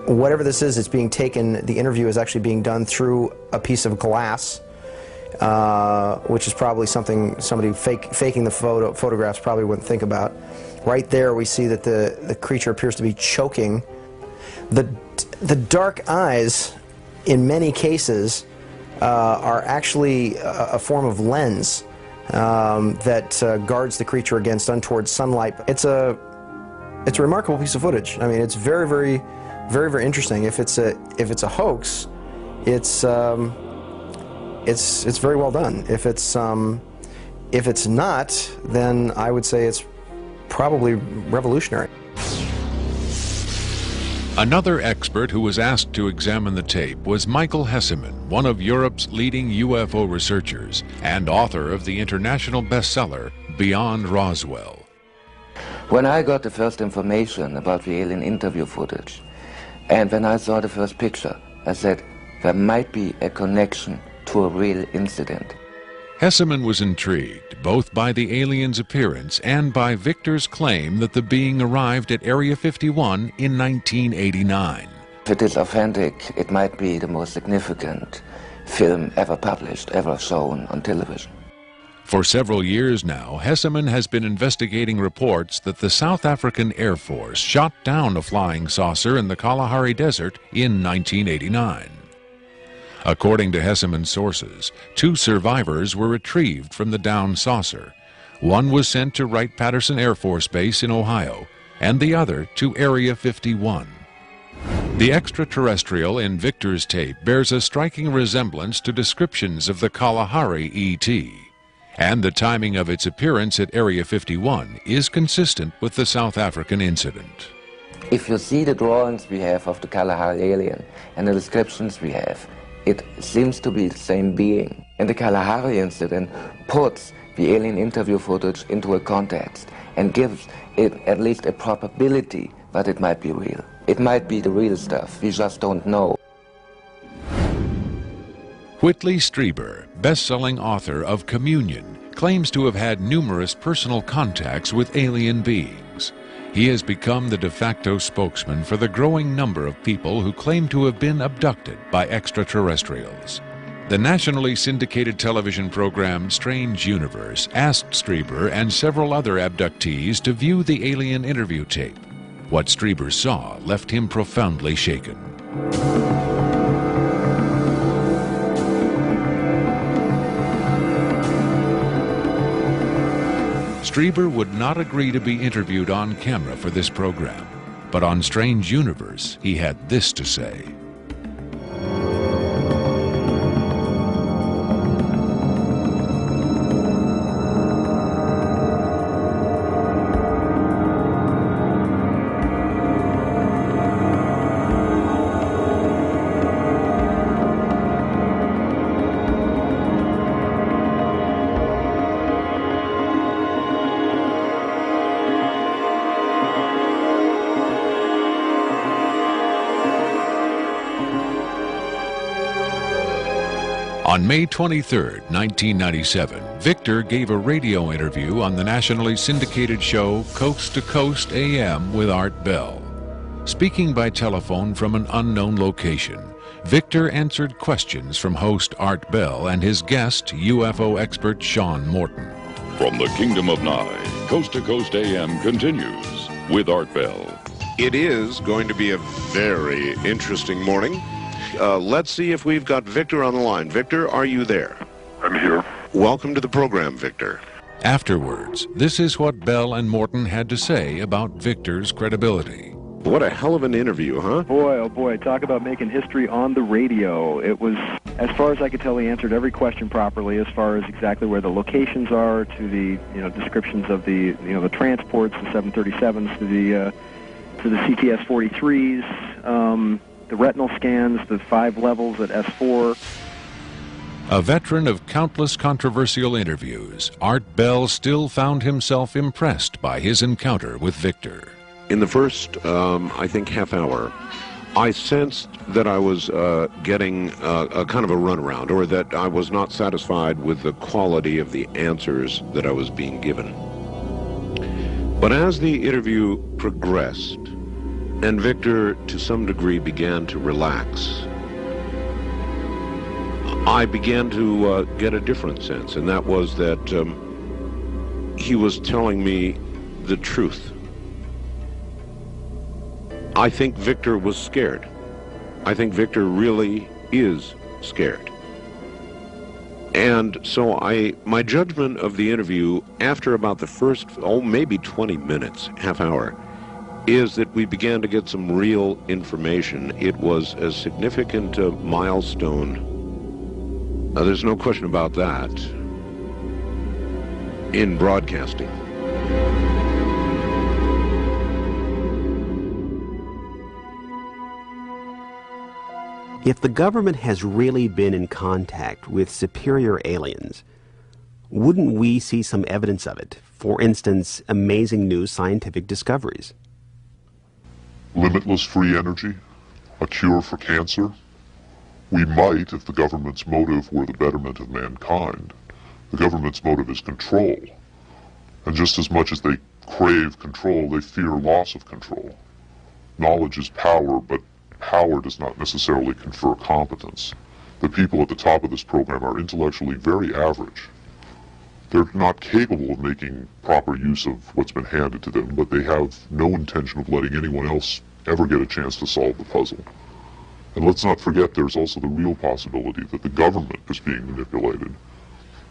A: Whatever this is, it's being taken, the interview is actually being done through a piece of glass, which is probably something somebody faking the photographs probably wouldn't think about. Right there we see that the creature appears to be choking. The dark eyes, in many cases, are actually a form of lens that guards the creature against untoward sunlight. It's a remarkable piece of footage. I mean, it's very, very, very, very interesting. If it's a hoax, it's very well done. If it's not, then I would say it's probably revolutionary.
F: Another expert who was asked to examine the tape was Michael Hesseman, one of Europe's leading UFO researchers and author of the international bestseller Beyond Roswell.
R: When I got the first information about the alien interview footage, and when I saw the first picture, I said there might be a connection to a real incident.
F: Hesseman was intrigued both by the alien's appearance and by Victor's claim that the being arrived at Area 51 in 1989.
R: If it is authentic, it might be the most significant film ever published, ever shown on television.
F: For several years now, Hesseman has been investigating reports that the South African Air Force shot down a flying saucer in the Kalahari Desert in 1989. According to Hesseman's sources, 2 survivors were retrieved from the downed saucer. One was sent to Wright-Patterson Air Force Base in Ohio, and the other to Area 51. The extraterrestrial in Victor's tape bears a striking resemblance to descriptions of the Kalahari ET, and the timing of its appearance at Area 51 is consistent with the South African incident.
R: If you see the drawings we have of the Kalahari alien and the descriptions we have, it seems to be the same being. And the Kalahari incident puts the alien interview footage into a context and gives it at least a probability that it might be real. It might be the real stuff, we just don't know.
F: Whitley Strieber, best-selling author of Communion, claims to have had numerous personal contacts with alien beings. He has become the de facto spokesman for the growing number of people who claim to have been abducted by extraterrestrials. The nationally syndicated television program Strange Universe asked Strieber and several other abductees to view the alien interview tape. What Strieber saw left him profoundly shaken. Strieber would not agree to be interviewed on camera for this program, but on Strange Universe, he had this to say. On May 23, 1997, Victor gave a radio interview on the nationally syndicated show Coast to Coast AM with Art Bell. Speaking by telephone from an unknown location, Victor answered questions from host Art Bell and his guest, UFO expert Sean Morton.
S: From the Kingdom of Nye, Coast to Coast AM continues with Art Bell.
T: It is going to be a very interesting morning. Let's see if we've got Victor on the line. Victor, are you there?
C: I'm here.
T: Welcome to the program, Victor.
F: Afterwards, this is what Bell and Morton had to say about Victor's credibility.
T: What a hell of an interview, huh?
U: Boy, oh boy, talk about making history on the radio. It was, as far as I could tell, he answered every question properly as far as exactly where the locations are, to the, descriptions of the, the transports, the 737s, to the CTS-43s, the retinal scans, the 5 levels at S4.
F: A veteran of countless controversial interviews, Art Bell still found himself impressed by his encounter with Victor.
T: In the first, I think, half hour, I sensed that I was getting a kind of a runaround, or that I was not satisfied with the quality of the answers that I was being given. But as the interview progressed, and Victor, to some degree, began to relax, I began to get a different sense, and that was that he was telling me the truth. I think Victor was scared. I think Victor really is scared. And so my judgment of the interview after about the first, maybe 20 minutes, half hour, is that we began to get some real information. It was a significant milestone. There's no question about that in broadcasting.
L: If the government has really been in contact with superior aliens, wouldn't we see some evidence of it? For instance, amazing new scientific discoveries.
C: Limitless free energy? A cure for cancer? We might if the government's motive were the betterment of mankind. The government's motive is control. And just as much as they crave control, they fear loss of control. Knowledge is power, but power does not necessarily confer competence. The people at the top of this program are intellectually very average. They're not capable of making proper use of what's been handed to them, but they have no intention of letting anyone else ever get a chance to solve the puzzle. And let's not forget there's also the real possibility that the government is being manipulated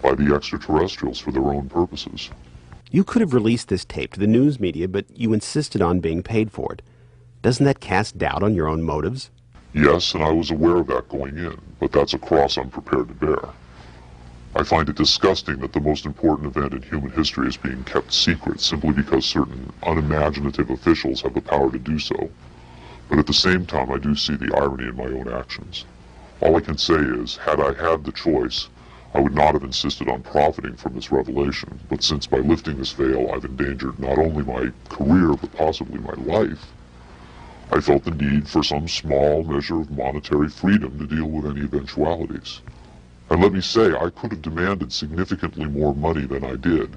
C: by the extraterrestrials for their own purposes.
L: You could have released this tape to the news media, but you insisted on being paid for it. Doesn't that cast doubt on your own motives?
C: Yes, and I was aware of that going in, but that's a cross I'm prepared to bear. I find it disgusting that the most important event in human history is being kept secret simply because certain unimaginative officials have the power to do so. But at the same time, I do see the irony in my own actions. All I can say is, had I had the choice, I would not have insisted on profiting from this revelation. But since by lifting this veil I've endangered not only my career, but possibly my life, I felt the need for some small measure of monetary freedom to deal with any eventualities. And let me say, I could have demanded significantly more money than I did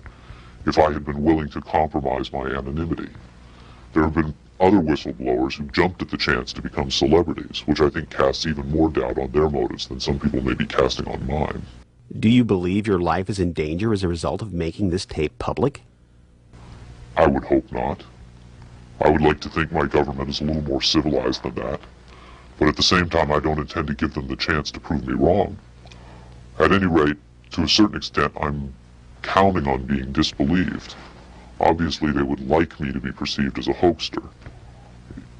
C: if I had been willing to compromise my anonymity. There have been other whistleblowers who jumped at the chance to become celebrities, which I think casts even more doubt on their motives than some people may be casting on mine.
L: Do you believe your life is in danger as a result of making this tape public?
C: I would hope not. I would like to think my government is a little more civilized than that. But at the same time, I don't intend to give them the chance to prove me wrong. At any rate, to a certain extent, I'm counting on being disbelieved. Obviously, they would like me to be perceived as a hoaxer.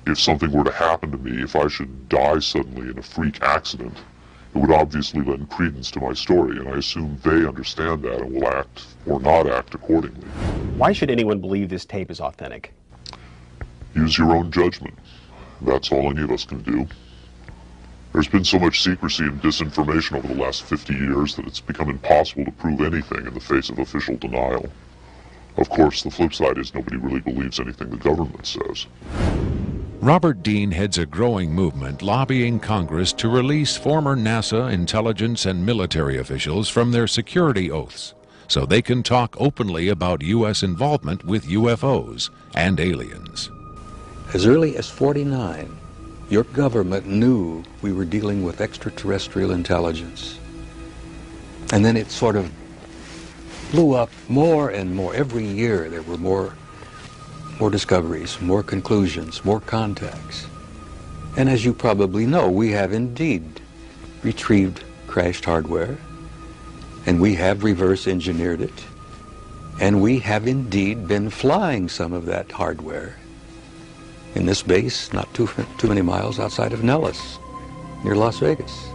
C: If something were to happen to me, if I should die suddenly in a freak accident, it would obviously lend credence to my story, and I assume they understand that and will act or not act accordingly.
L: Why should anyone believe this tape is authentic?
C: Use your own judgment. That's all any of us can do. There's been so much secrecy and disinformation over the last 50 years that it's become impossible to prove anything in the face of official denial. Of course, the flip side is nobody really believes anything the government says.
F: Robert Dean heads a growing movement lobbying Congress to release former NASA intelligence and military officials from their security oaths so they can talk openly about U.S. involvement with UFOs and aliens.
D: As early as '49, your government knew we were dealing with extraterrestrial intelligence. And then it sort of flew up more and more. Every year there were more discoveries, more conclusions, more contacts. And as you probably know, we have indeed retrieved crashed hardware, and we have reverse engineered it, and we have indeed been flying some of that hardware in this base not too many miles outside of Nellis, near Las Vegas.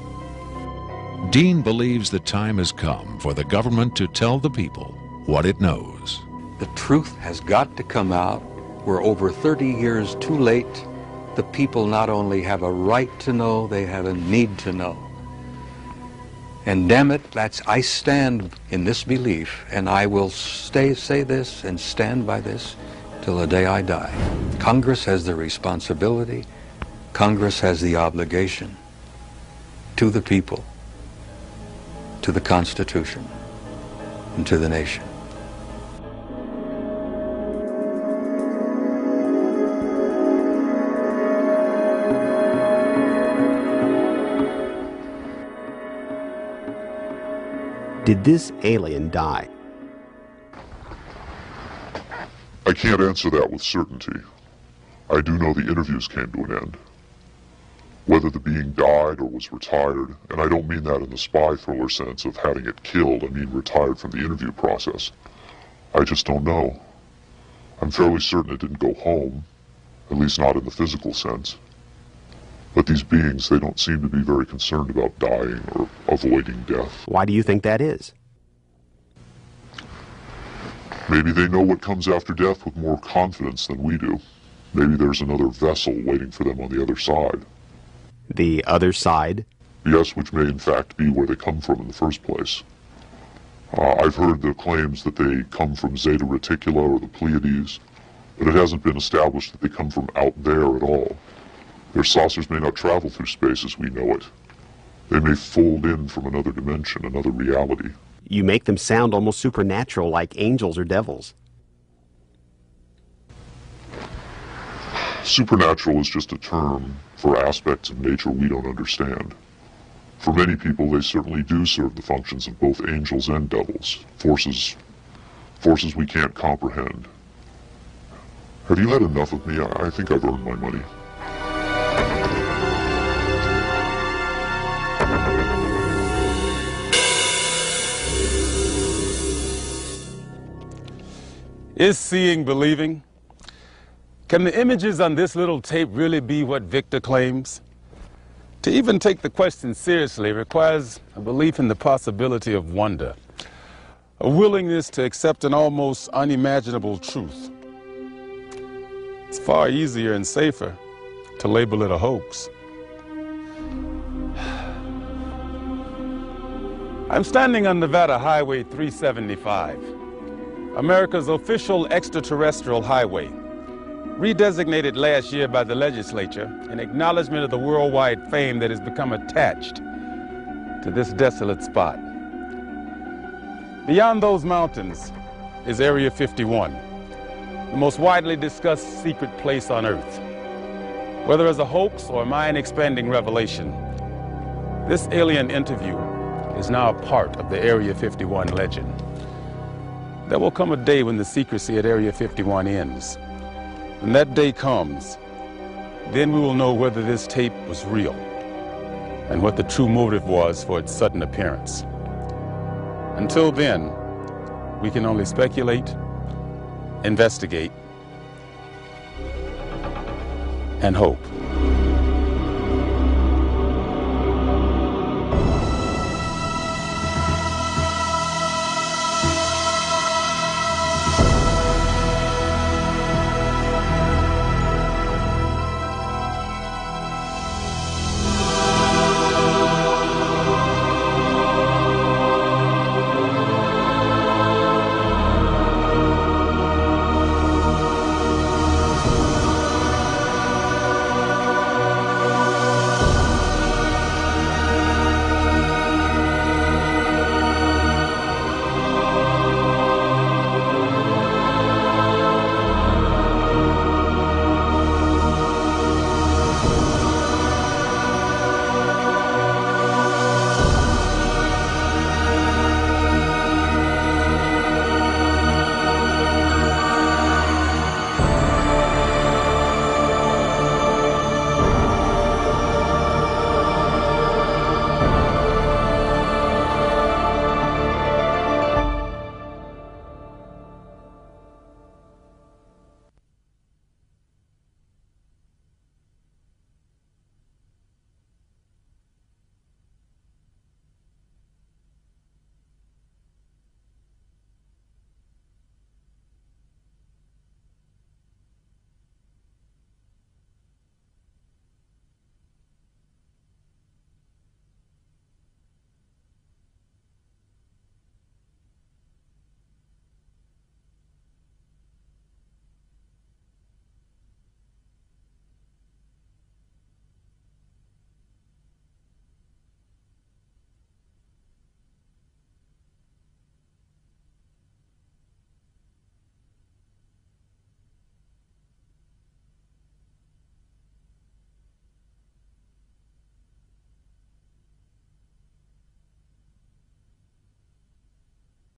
F: Dean believes the time has come for the government to tell the people what it knows.
D: The truth has got to come out. We're over 30 years too late. The people not only have a right to know, they have a need to know. And damn it, I stand in this belief, and I will say this and stand by this till the day I die. Congress has the responsibility, Congress has the obligation to the people, to the Constitution, and to the nation.
L: Did this alien die?
C: I can't answer that with certainty. I do know the interviews came to an end. Whether the being died or was retired, and I don't mean that in the spy thriller sense of having it killed, I mean retired from the interview process. I just don't know. I'm fairly certain it didn't go home, at least not in the physical sense. But these beings, they don't seem to be very concerned about dying or avoiding death.
L: Why do you think that is?
C: Maybe they know what comes after death with more confidence than we do. Maybe there's another vessel waiting for them on the other side.
L: The other side?
C: Yes, which may in fact be where they come from in the first place. I've heard the claims that they come from Zeta Reticula or the Pleiades, but it hasn't been established that they come from out there at all. Their saucers may not travel through space as we know it. They may fold in from another dimension, another reality.
L: You make them sound almost supernatural, like angels or devils.
C: Supernatural is just a term for aspects of nature we don't understand. For many people, they certainly do serve the functions of both angels and devils, forces we can't comprehend. Have you had enough of me? I think I've earned my money.
E: Is seeing believing? Can the images on this little tape really be what Victor claims? To even take the question seriously requires a belief in the possibility of wonder, a willingness to accept an almost unimaginable truth. It's far easier and safer to label it a hoax. I'm standing on Nevada Highway 375, America's official extraterrestrial highway, redesignated last year by the legislature in acknowledgement of the worldwide fame that has become attached to this desolate spot. Beyond those mountains is Area 51, the most widely discussed secret place on Earth. Whether as a hoax or a mind-expanding revelation, this alien interview is now a part of the Area 51 legend. There will come a day when the secrecy at Area 51 ends. When that day comes, then we will know whether this tape was real and what the true motive was for its sudden appearance. Until then, we can only speculate, investigate, and hope.